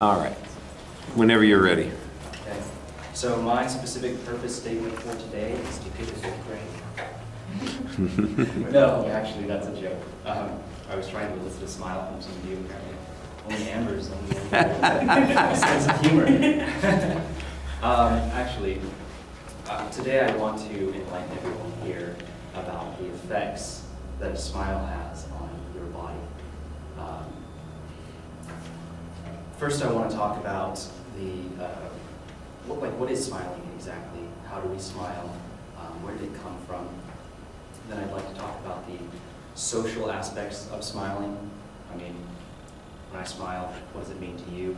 All right, whenever you're ready. Okay, so my specific purpose statement for today is to get us all great. No, actually, that's a joke. I was trying to elicit a smile from some of you, apparently. Only Amber's a sense of humor. Today I want to enlighten everyone here about the effects that a smile has on your body. First, I want to talk about what is smiling exactly? How do we smile? Where did it come from? Then I'd like to talk about the social aspects of smiling. I mean, when I smile, what does it mean to you?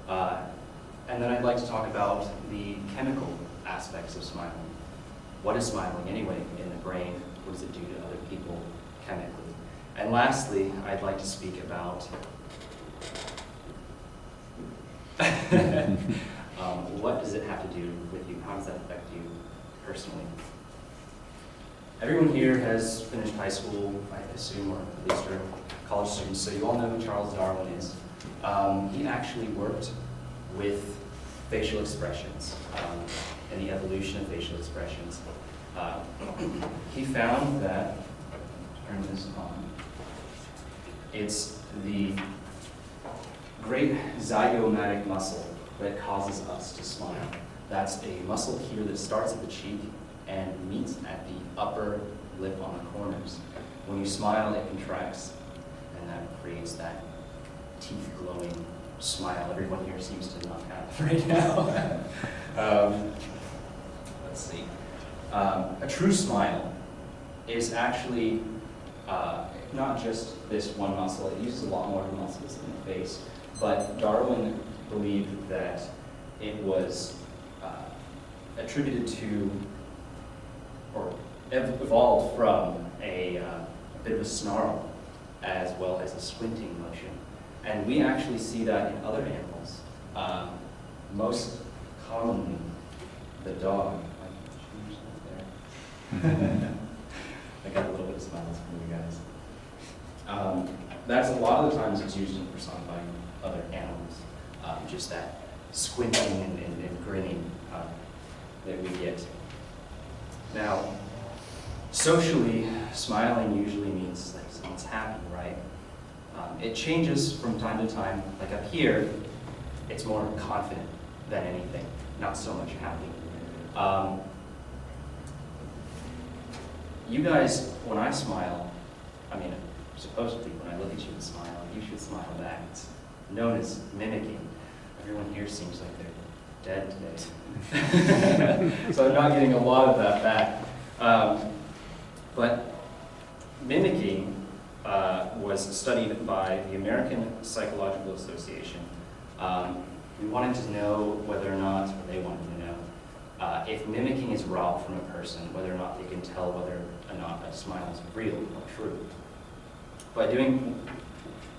And then I'd like to talk about the chemical aspects of smiling. What is smiling anyway in the brain? What does it do to other people chemically? And lastly, I'd like to speak about what does it have to do with you? How does that affect you personally? Everyone here has finished high school, I assume, or at least are college students, so you all know who Charles Darwin is. He actually worked with facial expressions and the evolution of facial expressions. He found that, turn this on, it's the great zygomatic muscle that causes us to smile. That's a muscle here that starts at the cheek and meets at the upper lip on the corners. When you smile, it contracts, and that creates that teeth glowing smile everyone here seems to not have right now. Let's see. A true smile is actually not just this one muscle. It uses a lot more of the muscles in the face. But Darwin believed that it was attributed to, or evolved from, a bit of a snarl as well as a squinting motion. And we actually see that in other animals. Most commonly, the dog. I got a little bit of smiles from you guys. That's a lot of the times it's used in personifying other animals. Just that squinting and grinning that we get. Now, socially, smiling usually means like someone's happy, right? It changes from time to time. Like up here, it's more confident than anything, not so much happy. You guys, when I smile, I mean, supposedly when I look at you and smile, you should smile back. It's known as mimicking. Everyone here seems like they're dead today. So I'm not getting a lot of that back. But mimicking was studied by the American Psychological Association. We wanted to know whether or not, or they wanted to know, if mimicking is robbed from a person, whether or not they can tell whether or not a smile is real or true.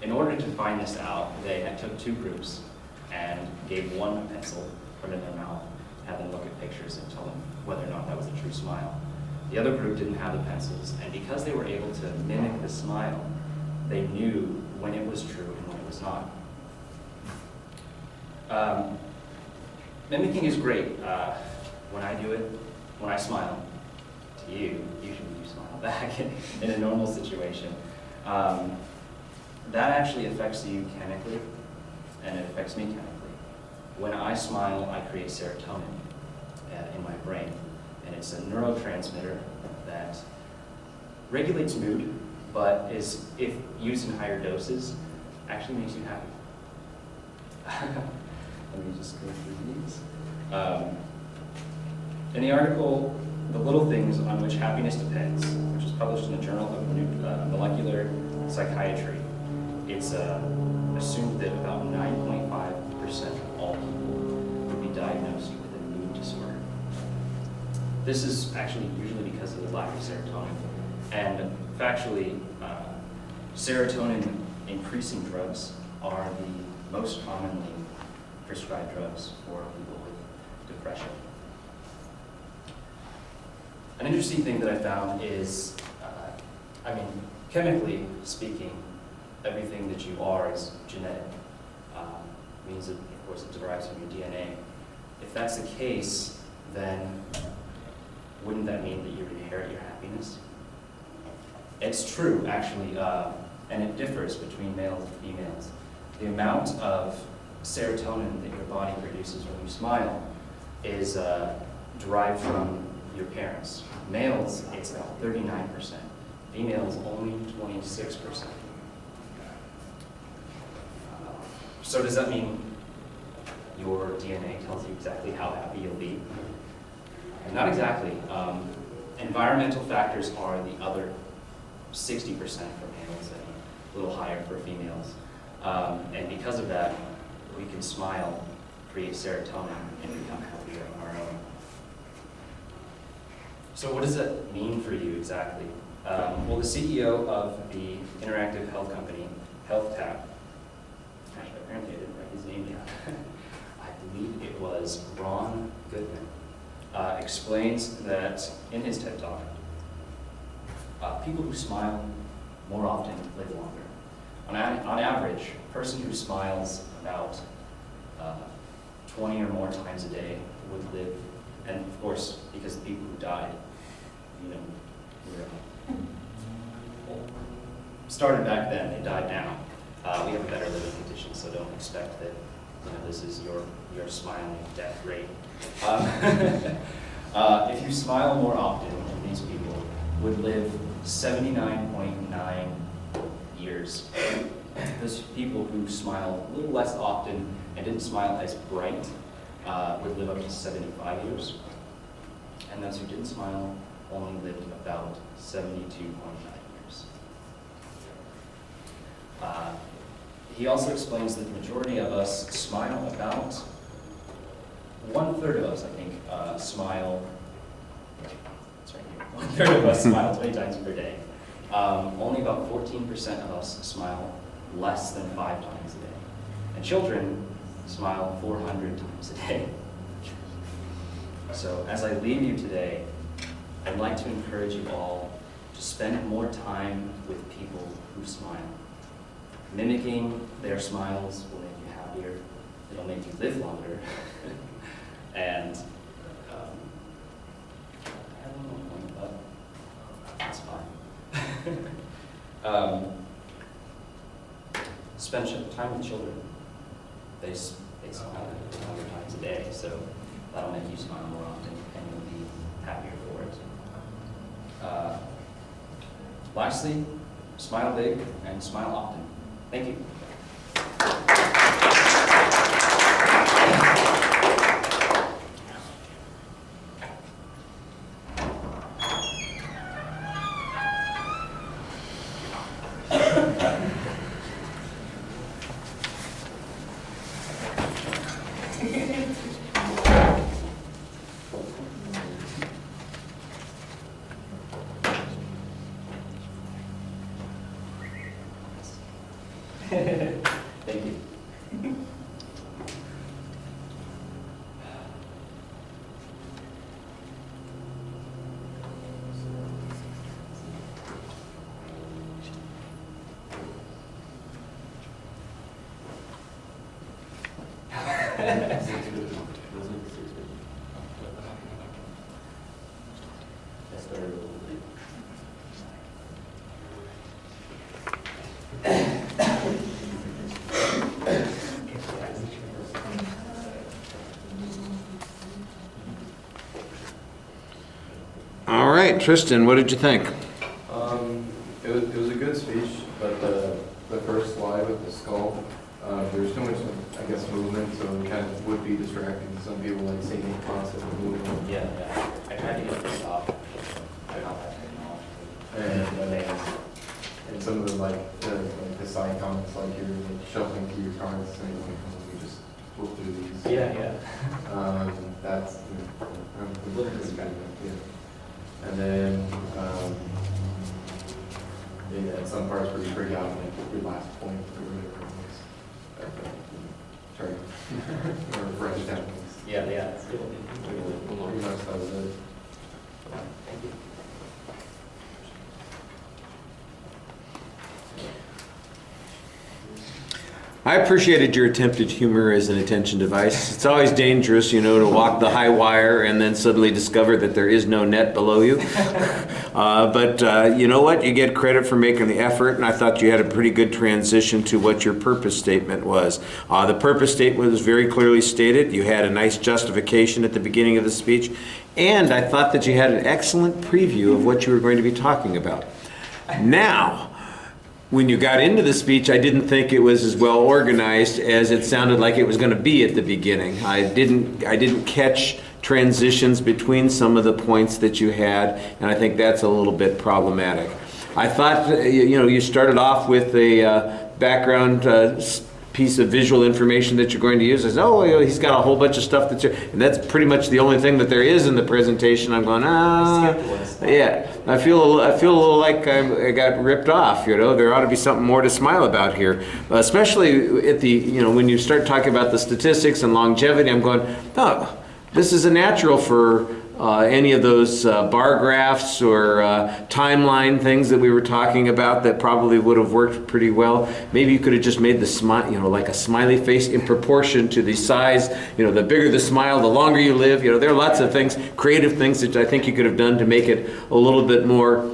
In order to find this out, they took two groups and gave one a pencil, put it in their mouth, had them look at pictures and tell them whether or not that was a true smile. The other group didn't have the pencils, and because they were able to mimic the smile, they knew when it was true and when it was not. Mimicking is great. When I do it, when I smile to you, usually you smile back in a normal situation. That actually affects you chemically, and it affects me chemically. When I smile, I create serotonin in my brain, and it's a neurotransmitter that regulates mood, but is, if used in higher doses, actually makes you happy. Let me just go through these. In the article, The Little Things on Which Happiness Depends, which was published in the Journal of Molecular Psychiatry, it's assumed that about 9.5% of all people would be diagnosed with a mood disorder. This is actually usually because of the lack of serotonin. And factually, serotonin increasing drugs are the most commonly prescribed drugs for people with depression. An interesting thing that I found is, chemically speaking, everything that you are is genetic. means that, of course, it derives from your DNA. If that's the case, then wouldn't that mean that you inherit your happiness? It's true, actually, and it differs between males and females. The amount of serotonin that your body produces when you smile is derived from your parents. Males, it's about 39%. Females, only 26%. So does that mean your DNA tells you exactly how happy you'll be? Not exactly. Environmental factors are the other 60% for males and a little higher for females. And because of that, we can smile, create serotonin, and become happier on our own. So what does that mean for you exactly? Well, the CEO of the interactive health company, HealthTap, actually, apparently I didn't write his name down. I believe it was Ron Goodman, explains that in his TED Talk, people who smile more often live longer. On average, a person who smiles about 20 or more times a day would live, and of course, because the people who died, you know, started back then, they died now. We have a better living condition, so don't expect that, you know, this is your smiling death rate. If you smile more often, these people would live 79.9 years. Those people who smile a little less often and didn't smile as bright would live up to 75 years. And those who didn't smile only lived about 72.9 years. He also explains that the majority of us smile about, 1/3 of us, I think, smile, it's right here, 1/3 of us smile 20 times per day. Only about 14% of us smile less than 5 times a day. And children smile 400 times a day. So as I leave you today, I'd like to encourage you all to spend more time with people who smile. Mimicking their smiles will make you happier. It'll make you live longer. And I have one more point, but that's fine. Spend time with children. They smile 100 times a day, so that'll make you smile more often, and you'll be happier for it. Lastly, smile big and smile often. Thank you. Thank you. That's very cool. All right, Tristan, what did you think? It was a good speech, but the first slide with the skull, there's too much, I guess, movement, so it kind of would be distracting. Some people like seeing the concept of movement. Yeah. I tried to get this off. I got that technology. And some of the side comments, like you're shuffling through your cards, saying, we just flip through these. Yeah. That's a little distracting. Yeah. And then at some parts where you bring out like your last point or whatever it was. Sorry. Or French techniques. Yeah. Pretty much that was it. Thank you. I appreciated your attempted humor as an attention device. It's always dangerous, you know, to walk the high wire and then suddenly discover that there is no net below you. But you know what? You get credit for making the effort, and I thought you had a pretty good transition to what your purpose statement was. The purpose statement was very clearly stated. You had a nice justification at the beginning of the speech, and I thought that you had an excellent preview of what you were going to be talking about. Now, when you got into the speech, I didn't think it was as well organized as it sounded like it was going to be at the beginning. I didn't catch transitions between some of the points that you had, and I think that's a little bit problematic. I thought, you started off with a background piece of visual information that you're going to use. I said, he's got a whole bunch of stuff and that's pretty much the only thing that there is in the presentation. I'm going, yeah. I feel a little like I got ripped off. There ought to be something more to smile about here, especially at the when you start talking about the statistics and longevity. I'm going, this is a natural for any of those bar graphs or timeline things that we were talking about that probably would have worked pretty well. Maybe you could have just made the smile, like a smiley face in proportion to the size. The bigger the smile, the longer you live. There are lots of things, creative things that I think you could have done to make it a little bit more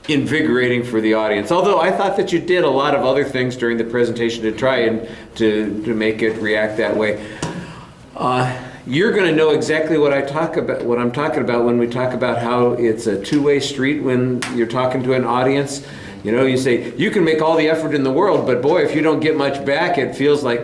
invigorating for the audience. Although I thought that you did a lot of other things during the presentation to try and to make it react that way. You're going to know exactly what I'm talking about when we talk about how it's a two-way street when you're talking to an audience. You say, you can make all the effort in the world, but boy, if you don't get much back, it feels like,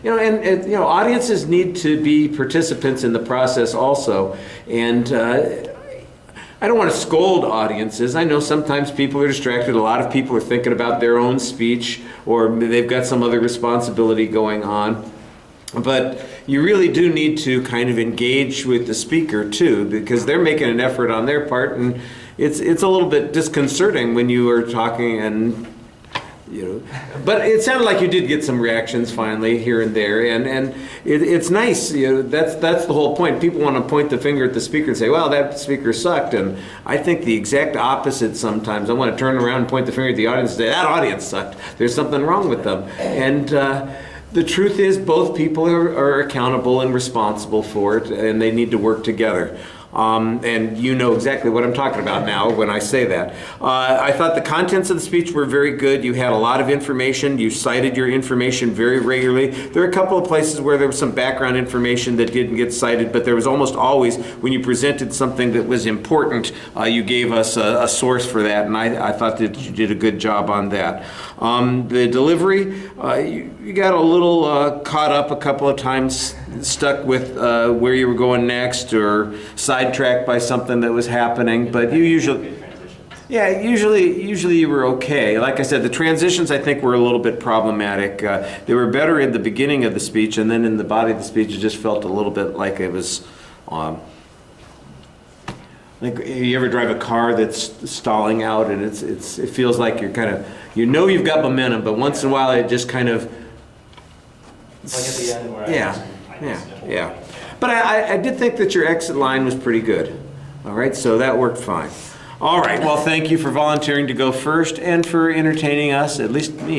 audiences need to be participants in the process also. And I don't want to scold audiences. I know sometimes people are distracted. A lot of people are thinking about their own speech, or they've got some other responsibility going on. But you really do need to kind of engage with the speaker too, because they're making an effort on their part, and it's a little bit disconcerting when you are talking and but it sounded like you did get some reactions finally here and there, and it's nice. That's the whole point. People want to point the finger at the speaker and say, well, that speaker sucked, and I think the exact opposite sometimes. I want to turn around and point the finger at the audience and say, that audience sucked. There's something wrong with them. And the truth is, both people are accountable and responsible for it, and they need to work together. And you know exactly what I'm talking about now when I say that. I thought the contents of the speech were very good. You had a lot of information. You cited your information very regularly. There are a couple of places where there was some background information that didn't get cited, but there was almost always, when you presented something that was important, you gave us a source for that, and I thought that you did a good job on that. The delivery, you got a little caught up a couple of times, stuck with where you were going next, or sidetracked by something that was happening, but you usually you were okay. Like I said, the transitions I think were a little bit problematic. They were better in the beginning of the speech, and then in the body of the speech it just felt a little bit like it was like, you ever drive a car that's stalling out, and it feels like you're kind of, you've got momentum, but once in a while it just kind of, Like at the end where yeah. But I did think that your exit line was pretty good. All right, so that worked fine. All right, well, thank you for volunteering to go first and for entertaining us, at least me.